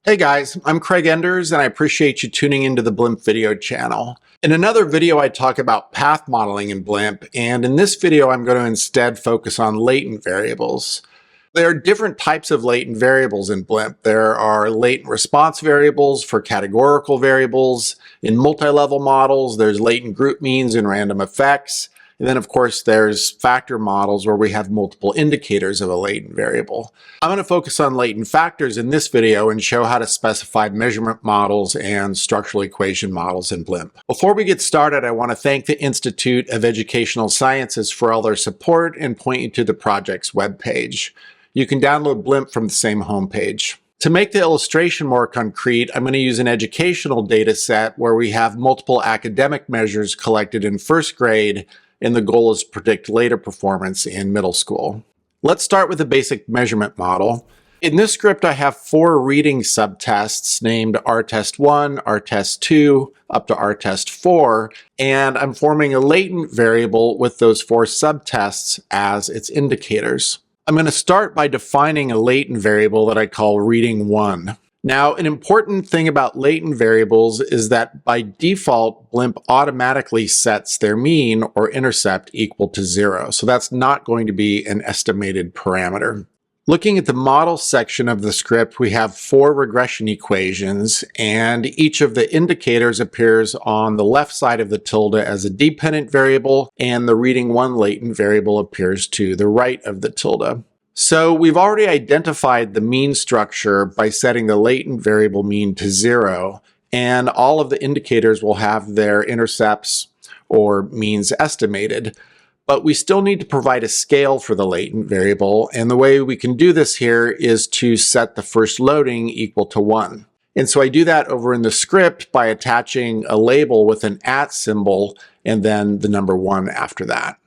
Hey guys, I'm Craig Enders and I appreciate you tuning into the Blimp video channel. In another video I talk about path modeling in Blimp, and in this video I'm going to instead focus on latent variables. There are different types of latent variables in Blimp. There are latent response variables for categorical variables. In multi-level models, there's latent group means and random effects. And then, of course, there's factor models where we have multiple indicators of a latent variable. I'm going to focus on latent factors in this video and show how to specify measurement models and structural equation models in Blimp. Before we get started, I want to thank the Institute of Educational Sciences for all their support and point you to the project's webpage. You can download Blimp from the same homepage. To make the illustration more concrete, I'm going to use an educational data set where we have multiple academic measures collected in first grade, and the goal is to predict later performance in middle school. Let's start with the basic measurement model. In this script, I have 4 reading subtests named rtest1, rtest2, up to rtest4, and I'm forming a latent variable with those 4 subtests as its indicators. I'm going to start by defining a latent variable that I call reading1. Now, an important thing about latent variables is that by default, Blimp automatically sets their mean or intercept equal to 0. So that's not going to be an estimated parameter. Looking at the model section of the script, we have 4 regression equations, and each of the indicators appears on the left side of the tilde as a dependent variable, and the reading1 latent variable appears to the right of the tilde. So we've already identified the mean structure by setting the latent variable mean to 0, and all of the indicators will have their intercepts or means estimated. But we still need to provide a scale for the latent variable, and the way we can do this here is to set the first loading equal to 1. And so I do that over in the script by attaching a label with an @ symbol and then the number 1 after that.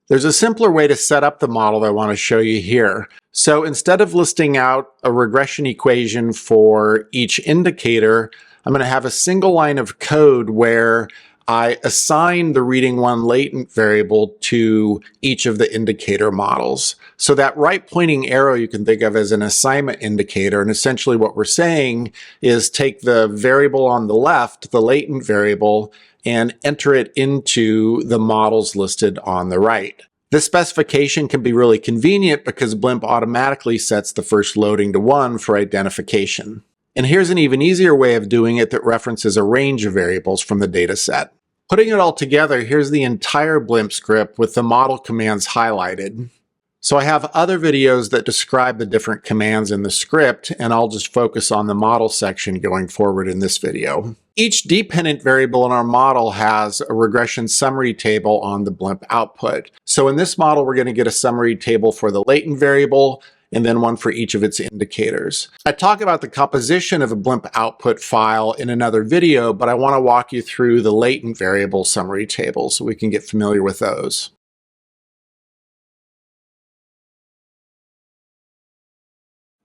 There's a simpler way to set up the model that I want to show you here. So instead of listing out a regression equation for each indicator, I'm going to have a single line of code where I assign the reading1 latent variable to each of the indicator models. So that right pointing arrow you can think of as an assignment indicator, and essentially what we're saying is take the variable on the left, the latent variable, and enter it into the models listed on the right. This specification can be really convenient because Blimp automatically sets the first loading to 1 for identification. And here's an even easier way of doing it that references a range of variables from the data set. Putting it all together, here's the entire Blimp script with the model commands highlighted. So I have other videos that describe the different commands in the script, and I'll just focus on the model section going forward in this video. Each dependent variable in our model has a regression summary table on the Blimp output. So in this model, we're going to get a summary table for the latent variable, and then one for each of its indicators. I talk about the composition of a Blimp output file in another video, but I want to walk you through the latent variable summary table so we can get familiar with those.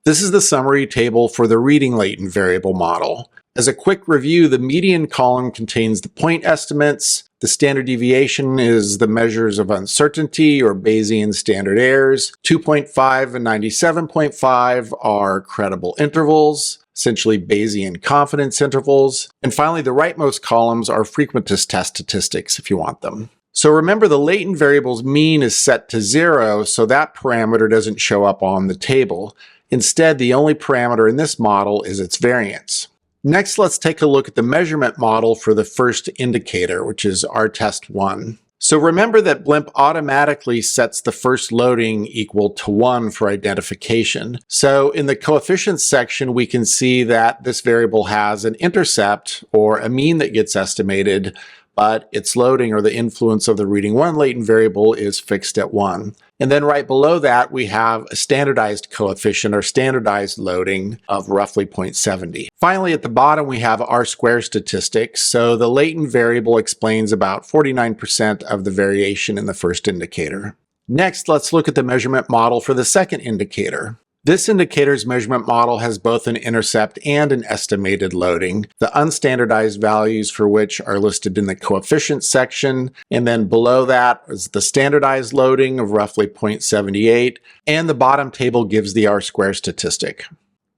This is the summary table for the reading latent variable model. As a quick review, the median column contains the point estimates. The standard deviation is the measures of uncertainty or Bayesian standard errors. 2.5 and 97.5 are credible intervals, essentially Bayesian confidence intervals. And finally, the rightmost columns are frequentist test statistics if you want them. So remember, the latent variable's mean is set to 0, so that parameter doesn't show up on the table. Instead, the only parameter in this model is its variance. Next, let's take a look at the measurement model for the first indicator, which is rtest1. So remember that Blimp automatically sets the first loading equal to 1 for identification. So in the coefficients section, we can see that this variable has an intercept, or a mean that gets estimated, but its loading, or the influence of the reading1 latent variable, is fixed at 1. And then right below that, we have a standardized coefficient, or standardized loading, of roughly 0.70. Finally, at the bottom, we have R-square statistics. So the latent variable explains about 49% of the variation in the first indicator. Next, let's look at the measurement model for the second indicator. This indicator's measurement model has both an intercept and an estimated loading, the unstandardized values for which are listed in the coefficient section, and then below that is the standardized loading of roughly 0.78, and the bottom table gives the R-square statistic.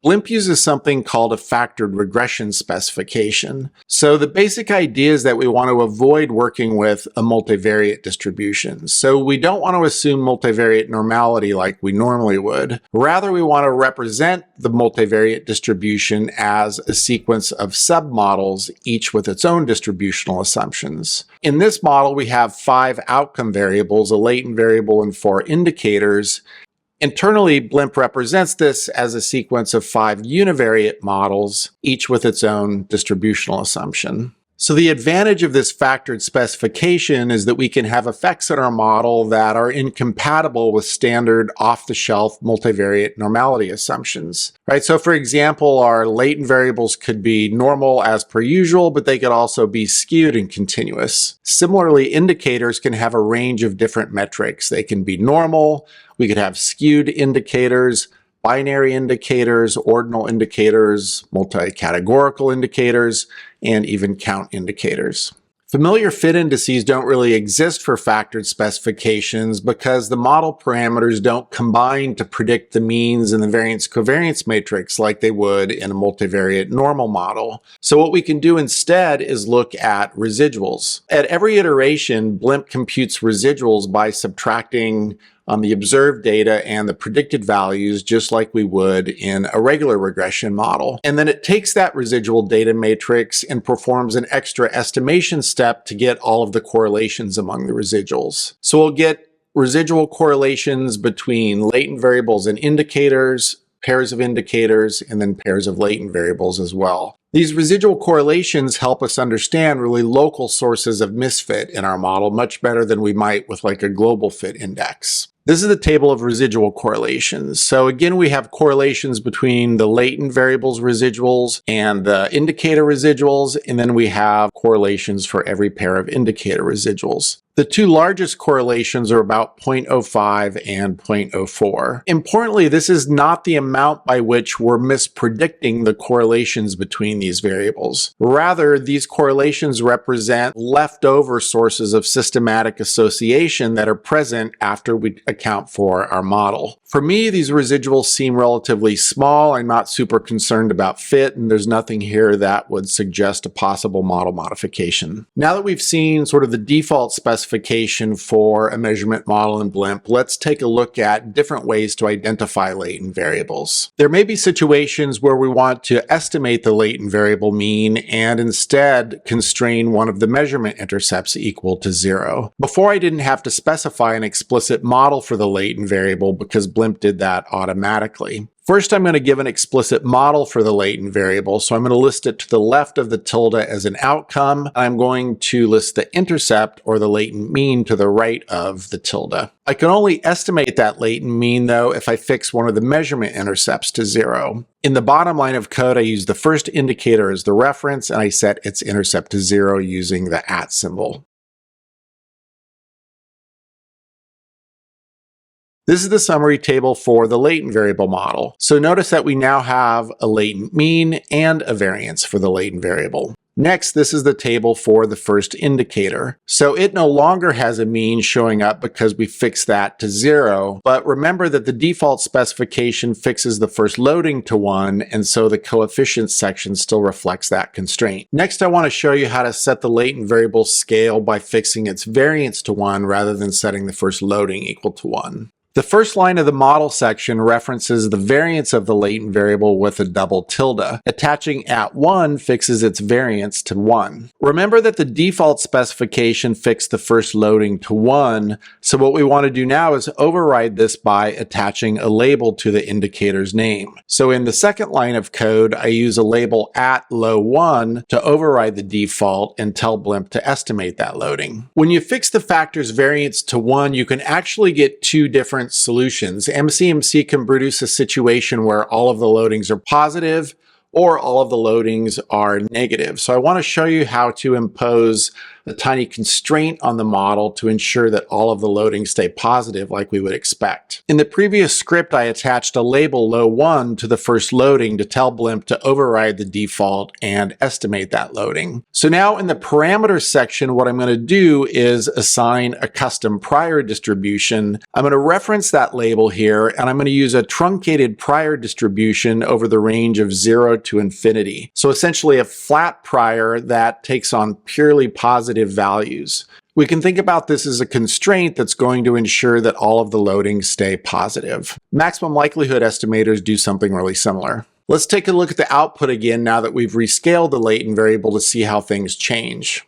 Blimp uses something called a factored regression specification. So the basic idea is that we want to avoid working with a multivariate distribution. So we don't want to assume multivariate normality like we normally would. Rather, we want to represent the multivariate distribution as a sequence of submodels, each with its own distributional assumptions. In this model, we have 5 outcome variables, a latent variable, and 4 indicators. Internally, Blimp represents this as a sequence of 5 univariate models, each with its own distributional assumption. So the advantage of this factored specification is that we can have effects in our model that are incompatible with standard off-the-shelf multivariate normality assumptions, right? So for example, our latent variables could be normal as per usual, but they could also be skewed and continuous. Similarly, indicators can have a range of different metrics. They can be normal, we could have skewed indicators, binary indicators, ordinal indicators, multi-categorical indicators, and even count indicators. Familiar fit indices don't really exist for factored specifications because the model parameters don't combine to predict the means in the variance-covariance matrix like they would in a multivariate normal model. So what we can do instead is look at residuals. At every iteration, Blimp computes residuals by subtracting the observed data and the predicted values just like we would in a regular regression model. And then it takes that residual data matrix and performs an extra estimation step to get all of the correlations among the residuals. So we'll get residual correlations between latent variables and indicators, pairs of indicators, and then pairs of latent variables as well. These residual correlations help us understand really local sources of misfit in our model much better than we might with like a global fit index. This is the table of residual correlations. So again, we have correlations between the latent variables residuals and the indicator residuals, and then we have correlations for every pair of indicator residuals. The 2 largest correlations are about 0.05 and 0.04. Importantly, this is not the amount by which we're mispredicting the correlations between these variables. Rather, these correlations represent leftover sources of systematic association that are present after we account for our model. For me, these residuals seem relatively small. I'm not super concerned about fit, and there's nothing here that would suggest a possible model modification. Now that we've seen sort of the default specification for a measurement model in Blimp, let's take a look at different ways to identify latent variables. There may be situations where we want to estimate the latent variable mean and instead constrain one of the measurement intercepts equal to 0. Before, I didn't have to specify an explicit model for the latent variable because Blimp did that automatically. First, I'm going to give an explicit model for the latent variable. So I'm going to list it to the left of the tilde as an outcome. I'm going to list the intercept or the latent mean to the right of the tilde. I can only estimate that latent mean though if I fix one of the measurement intercepts to 0. In the bottom line of code, I use the first indicator as the reference and I set its intercept to 0 using the @ symbol. This is the summary table for the latent variable model. So notice that we now have a latent mean and a variance for the latent variable. Next, this is the table for the first indicator. So it no longer has a mean showing up because we fixed that to 0, but remember that the default specification fixes the first loading to 1, and so the coefficient section still reflects that constraint. Next, I want to show you how to set the latent variable scale by fixing its variance to 1 rather than setting the first loading equal to 1. The first line of the model section references the variance of the latent variable with a double tilde. Attaching @1 fixes its variance to 1. Remember that the default specification fixed the first loading to 1, so what we want to do now is override this by attaching a label to the indicator's name. So in the second line of code, I use a label @low1 to override the default and tell Blimp to estimate that loading. When you fix the factor's variance to 1, you can actually get 2 different solutions. MCMC can produce a situation where all of the loadings are positive or all of the loadings are negative. So I want to show you how to impose a tiny constraint on the model to ensure that all of the loadings stay positive like we would expect. In the previous script, I attached a label low1 to the first loading to tell Blimp to override the default and estimate that loading. So now in the parameters section, what I'm going to do is assign a custom prior distribution. I'm going to reference that label here, and I'm going to use a truncated prior distribution over the range of 0 to infinity. So essentially a flat prior that takes on purely positive values. We can think about this as a constraint that's going to ensure that all of the loadings stay positive. Maximum likelihood estimators do something really similar. Let's take a look at the output again now that we've rescaled the latent variable to see how things change.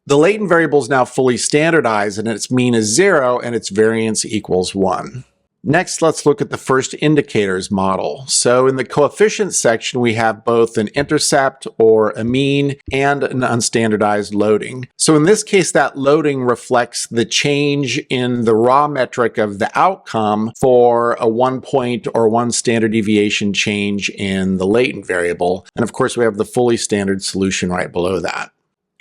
The latent variable is now fully standardized and its mean is 0 and its variance equals 1. Next, let's look at the first indicators model. So in the coefficients section, we have both an intercept or a mean and an unstandardized loading. So in this case, that loading reflects the change in the raw metric of the outcome for a 1 point or 1 standard deviation change in the latent variable. And of course, we have the fully standard solution right below that.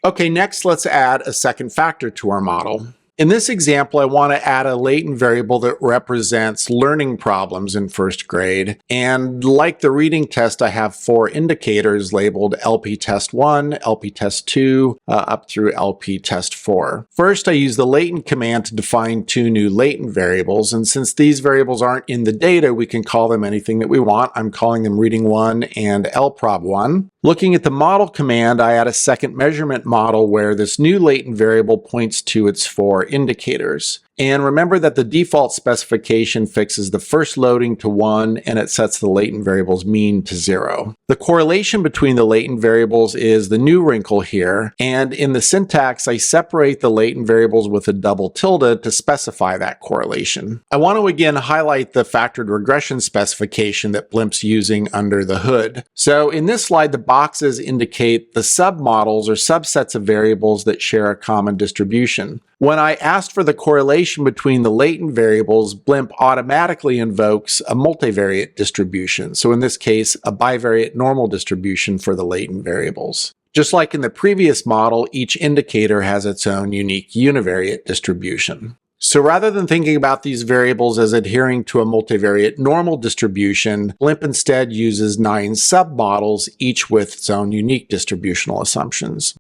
Okay, next let's add a second factor to our model. In this example, I want to add a latent variable that represents learning problems in first grade. And like the reading test, I have 4 indicators labeled LP test 1, LP test 2, up through LP test 4. First, I use the latent command to define 2 new latent variables. And since these variables aren't in the data, we can call them anything that we want. I'm calling them reading 1 and LProb1. Looking at the model command, I add a second measurement model where this new latent variable points to its 4 indicators. And remember that the default specification fixes the first loading to 1 and it sets the latent variable's mean to 0. The correlation between the latent variables is the new wrinkle here, and in the syntax I separate the latent variables with a double tilde to specify that correlation. I want to again highlight the factored regression specification that Blimp's using under the hood. So in this slide, the boxes indicate the submodels or subsets of variables that share a common distribution. When I asked for the correlation between the latent variables, Blimp automatically invokes a multivariate distribution. So in this case, a bivariate normal distribution for the latent variables. Just like in the previous model, each indicator has its own unique univariate distribution. So rather than thinking about these variables as adhering to a multivariate normal distribution, Blimp instead uses 9 submodels, each with its own unique distributional assumptions.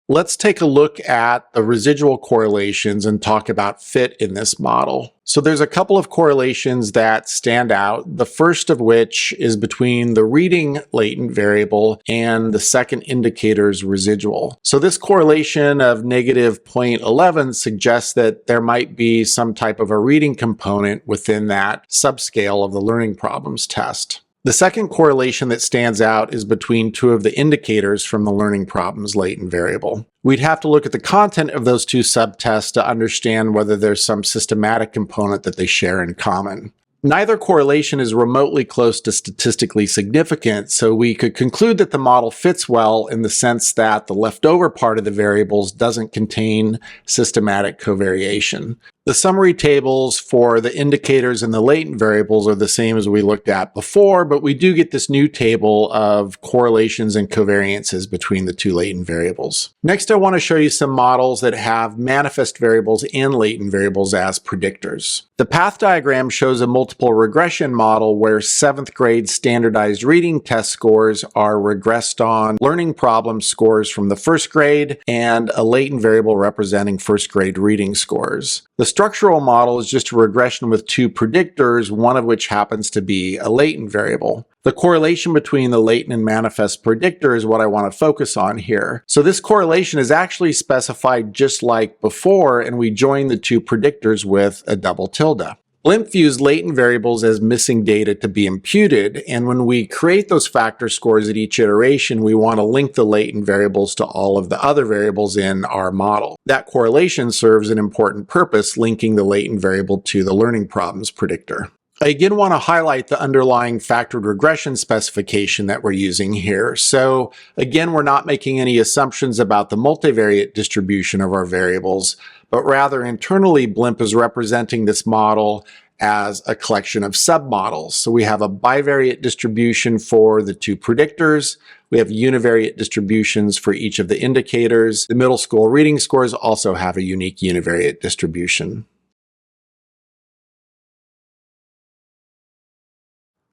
Let's take a look at the residual correlations and talk about fit in this model. So there's a couple of correlations that stand out, the first of which is between the reading latent variable and the second indicator's residual. So this correlation of negative 0.11 suggests that there might be some type of a reading component within that subscale of the learning problems test. The second correlation that stands out is between 2 of the indicators from the learning problems latent variable. We'd have to look at the content of those 2 subtests to understand whether there's some systematic component that they share in common. Neither correlation is remotely close to statistically significant, so we could conclude that the model fits well in the sense that the leftover part of the variables doesn't contain systematic covariation. The summary tables for the indicators and the latent variables are the same as we looked at before, but we do get this new table of correlations and covariances between the 2 latent variables. Next, I want to show you some models that have manifest variables and latent variables as predictors. The path diagram shows a multiple regression model where 7th grade standardized reading test scores are regressed on learning problem scores from the 1st grade and a latent variable representing 1st grade reading scores. The structural model is just a regression with 2 predictors, one of which happens to be a latent variable. The correlation between the latent and manifest predictor is what I want to focus on here. So this correlation is actually specified just like before, and we join the 2 predictors with a double tilde. Blimp views latent variables as missing data to be imputed, and when we create those factor scores at each iteration, we want to link the latent variables to all of the other variables in our model. That correlation serves an important purpose, linking the latent variable to the learning problems predictor. I again want to highlight the underlying factored regression specification that we're using here. So again, we're not making any assumptions about the multivariate distribution of our variables, but rather internally Blimp is representing this model as a collection of submodels. So we have a bivariate distribution for the two predictors. We have univariate distributions for each of the indicators. The middle school reading scores also have a unique univariate distribution.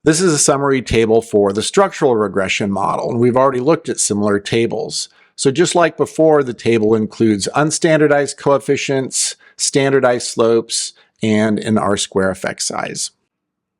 This is a summary table for the structural regression model, and we've already looked at similar tables. So just like before, the table includes unstandardized coefficients, standardized slopes, and an R-square effect size.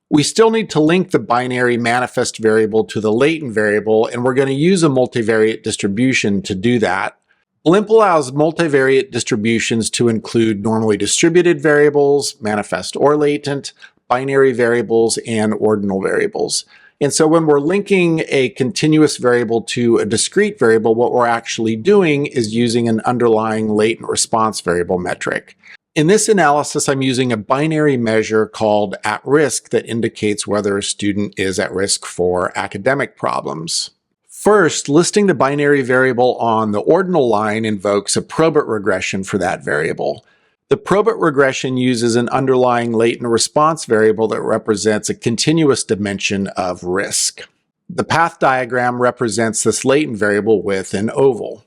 We still need to link the binary manifest variable to the latent variable, and we're going to use a multivariate distribution to do that. Blimp allows multivariate distributions to include normally distributed variables, manifest or latent, binary variables, and ordinal variables. And so when we're linking a continuous variable to a discrete variable, what we're actually doing is using an underlying latent response variable metric. In this analysis, I'm using a binary measure called at risk that indicates whether a student is at risk for academic problems. First, listing the binary variable on the ordinal line invokes a probit regression for that variable. The probit regression uses an underlying latent response variable that represents a continuous dimension of risk. The path diagram represents this latent variable with an oval.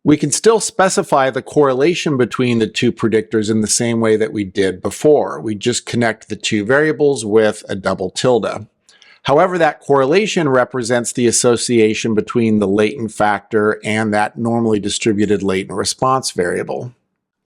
We can still specify the correlation between the two predictors in the same way that we did before. We just connect the two variables with a double tilde. However, that correlation represents the association between the latent factor and that normally distributed latent response variable.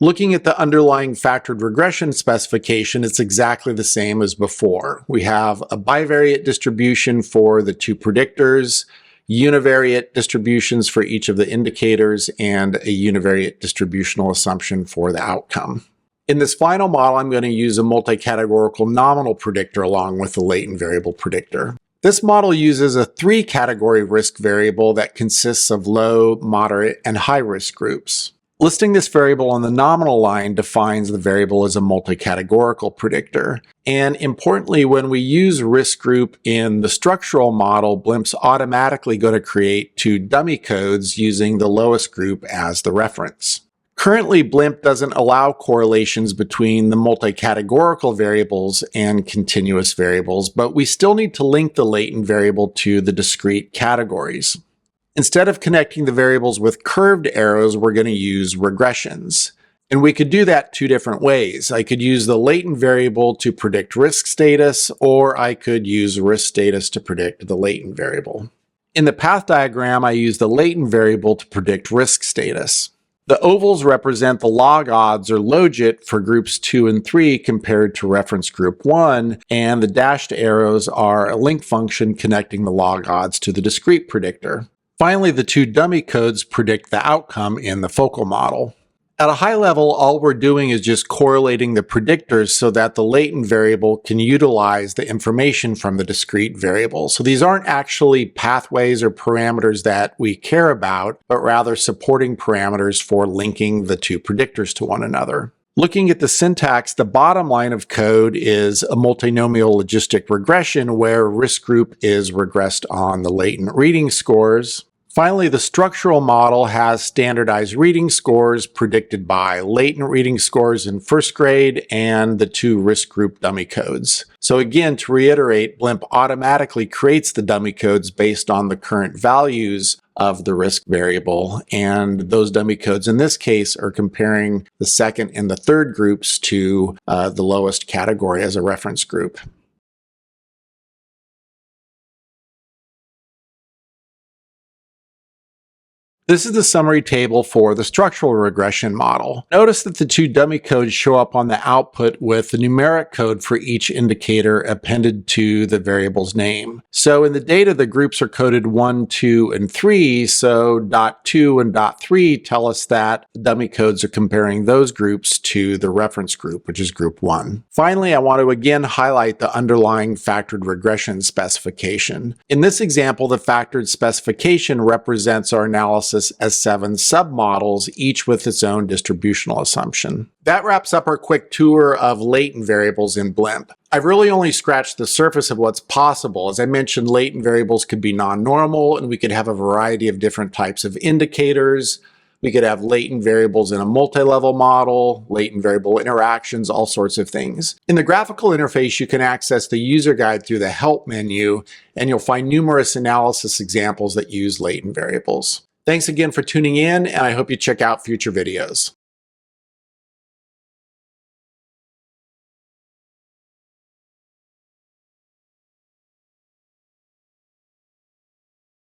Looking at the underlying factored regression specification, it's exactly the same as before. We have a bivariate distribution for the two predictors, univariate distributions for each of the indicators, and a univariate distributional assumption for the outcome. In this final model, I'm going to use a multi-categorical nominal predictor along with the latent variable predictor. This model uses a 3-category risk variable that consists of low, moderate, and high risk groups. Listing this variable on the nominal line defines the variable as a multi-categorical predictor. And importantly, when we use risk group in the structural model, Blimp's automatically going to create 2 dummy codes using the lowest group as the reference. Currently, Blimp doesn't allow correlations between the multi-categorical variables and continuous variables, but we still need to link the latent variable to the discrete categories. Instead of connecting the variables with curved arrows, we're going to use regressions. And we could do that 2 different ways. I could use the latent variable to predict risk status, or I could use risk status to predict the latent variable. In the path diagram, I use the latent variable to predict risk status. The ovals represent the log odds or logit for groups 2 and 3 compared to reference group 1, and the dashed arrows are a link function connecting the log odds to the discrete predictor. Finally, the 2 dummy codes predict the outcome in the focal model. At a high level, all we're doing is just correlating the predictors so that the latent variable can utilize the information from the discrete variable. So these aren't actually pathways or parameters that we care about, but rather supporting parameters for linking the 2 predictors to one another. Looking at the syntax, the bottom line of code is a multinomial logistic regression where risk group is regressed on the latent reading scores. Finally, the structural model has standardized reading scores predicted by latent reading scores in first grade and the 2 risk group dummy codes. So again, to reiterate, Blimp automatically creates the dummy codes based on the current values of the risk variable, and those dummy codes in this case are comparing the second and the third groups to the lowest category as a reference group. This is the summary table for the structural regression model. Notice that the 2 dummy codes show up on the output with the numeric code for each indicator appended to the variable's name. So in the data, the groups are coded 1, 2, and 3, so .2 and .3 tell us that the dummy codes are comparing those groups to the reference group, which is group 1. Finally, I want to again highlight the underlying factored regression specification. In this example, the factored specification represents our analysis as 7 submodels, each with its own distributional assumption. That wraps up our quick tour of latent variables in Blimp. I've really only scratched the surface of what's possible. As I mentioned, latent variables could be non-normal, and we could have a variety of different types of indicators. We could have latent variables in a multi-level model, latent variable interactions, all sorts of things. In the graphical interface, you can access the user guide through the Help menu, and you'll find numerous analysis examples that use latent variables. Thanks again for tuning in, and I hope you check out future videos.